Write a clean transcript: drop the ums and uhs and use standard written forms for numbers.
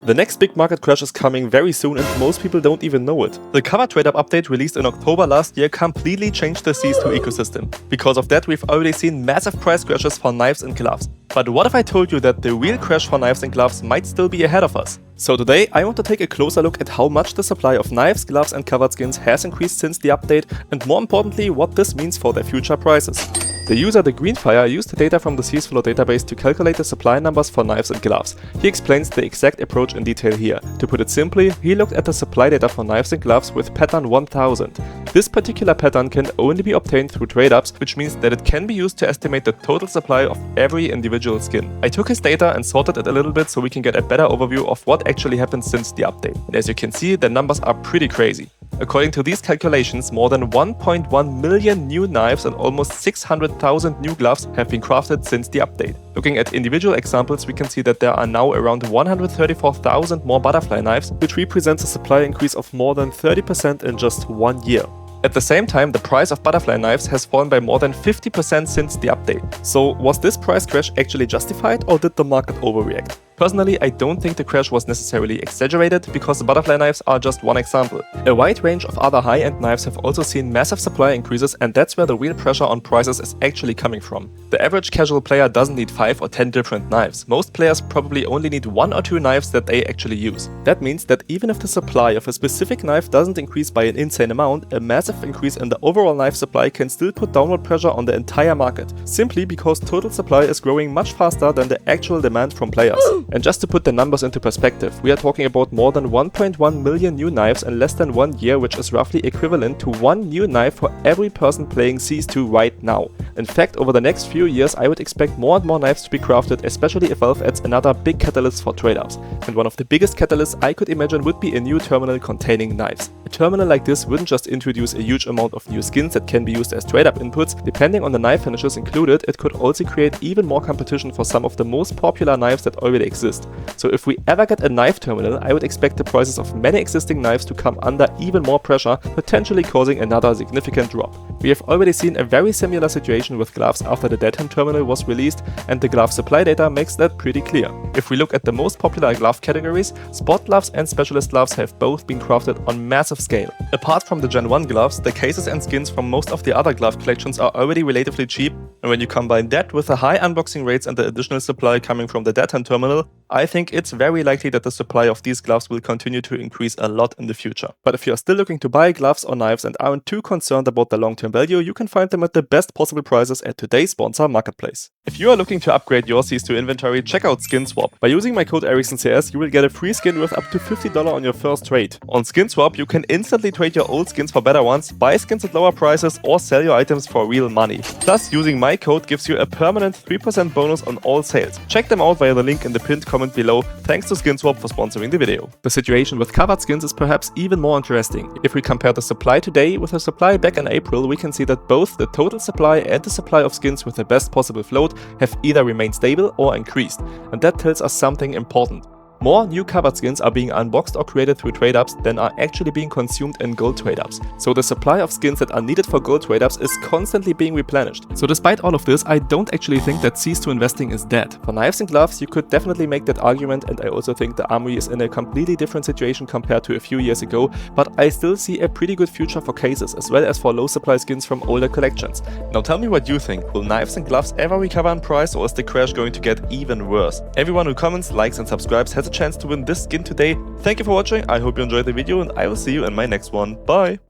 The next big market crash is coming very soon and most people don't even know it. The Covert Trade-Up update released in October last year completely changed the CS2 ecosystem. Because of that, we've already seen massive price crashes for knives and gloves. But what if I told you that the real crash for knives and gloves might still be ahead of us? So today, I want to take a closer look at how much the supply of knives, gloves and covered skins has increased since the update, and more importantly, what this means for their future prices. The user, the Greenfire, used the data from the CS2 database to calculate the supply numbers for knives and gloves. He explains the exact approach in detail here. To put it simply, he looked at the supply data for knives and gloves with pattern 1000. This particular pattern can only be obtained through trade-ups, which means that it can be used to estimate the total supply of every individual skin. I took his data and sorted it a little bit so we can get a better overview of what actually happened since the update. And as you can see, the numbers are pretty crazy. According to these calculations, more than 1.1 million new knives and almost 600,000 new gloves have been crafted since the update. Looking at individual examples, we can see that there are now around 134,000 more butterfly knives, which represents a supply increase of more than 30% in just 1 year. At the same time, the price of butterfly knives has fallen by more than 50% since the update. So was this price crash actually justified, or did the market overreact? Personally, I don't think the crash was necessarily exaggerated, because the butterfly knives are just one example. A wide range of other high-end knives have also seen massive supply increases, and that's where the real pressure on prices is actually coming from. The average casual player doesn't need 5 or 10 different knives. Most players probably only need 1 or 2 knives that they actually use. That means that even if the supply of a specific knife doesn't increase by an insane amount, a massive increase in the overall knife supply can still put downward pressure on the entire market, simply because total supply is growing much faster than the actual demand from players. And just to put the numbers into perspective, we are talking about more than 1.1 million new knives in less than 1 year, which is roughly equivalent to 1 new knife for every person playing CS2 right now. In fact, over the next few years, I would expect more and more knives to be crafted, especially if Valve adds another big catalyst for trade-ups. And one of the biggest catalysts I could imagine would be a new terminal containing knives. A terminal like this wouldn't just introduce a huge amount of new skins that can be used as trade-up inputs. Depending on the knife finishes included, it could also create even more competition for some of the most popular knives that already exist. So if we ever get a knife terminal, I would expect the prices of many existing knives to come under even more pressure, potentially causing another significant drop. We have already seen a very similar situation with gloves after the Dead Hand terminal was released, and the glove supply data makes that pretty clear. If we look at the most popular glove categories, sport gloves and specialist gloves have both been crafted on massive scale. Apart from the Gen 1 gloves, the cases and skins from most of the other glove collections are already relatively cheap, and when you combine that with the high unboxing rates and the additional supply coming from the Dead Hand terminal, I think it's very likely that the supply of these gloves will continue to increase a lot in the future. But if you are still looking to buy gloves or knives and aren't too concerned about the long-term value, you can find them at the best possible prices at today's sponsor Marketplace. If you are looking to upgrade your CS2 inventory, check out SkinSwap. By using my code EricssonCS, you will get a free skin worth up to $50 on your first trade. On SkinSwap, you can instantly trade your old skins for better ones, buy skins at lower prices, or sell your items for real money. Plus, using my code gives you a permanent 3% bonus on all sales. Check them out via the link in the pinned comment below. Thanks to SkinSwap for sponsoring the video. The situation with covered skins is perhaps even more interesting. If we compare the supply today with the supply back in April, we can see that both the total supply and the supply of skins with the best possible float have either remained stable or increased. And that tells us something important. More new covered skins are being unboxed or created through trade-ups than are actually being consumed in gold trade-ups. So the supply of skins that are needed for gold trade-ups is constantly being replenished. So despite all of this, I don't actually think that CS2 investing is dead. For knives and gloves, you could definitely make that argument, and I also think the armory is in a completely different situation compared to a few years ago, but I still see a pretty good future for cases, as well as for low supply skins from older collections. Now tell me what you think. Will knives and gloves ever recover in price, or is the crash going to get even worse? Everyone who comments, likes and subscribes has a chance to win this skin today. Thank you for watching, I hope you enjoyed the video, and I will see you in my next one. Bye!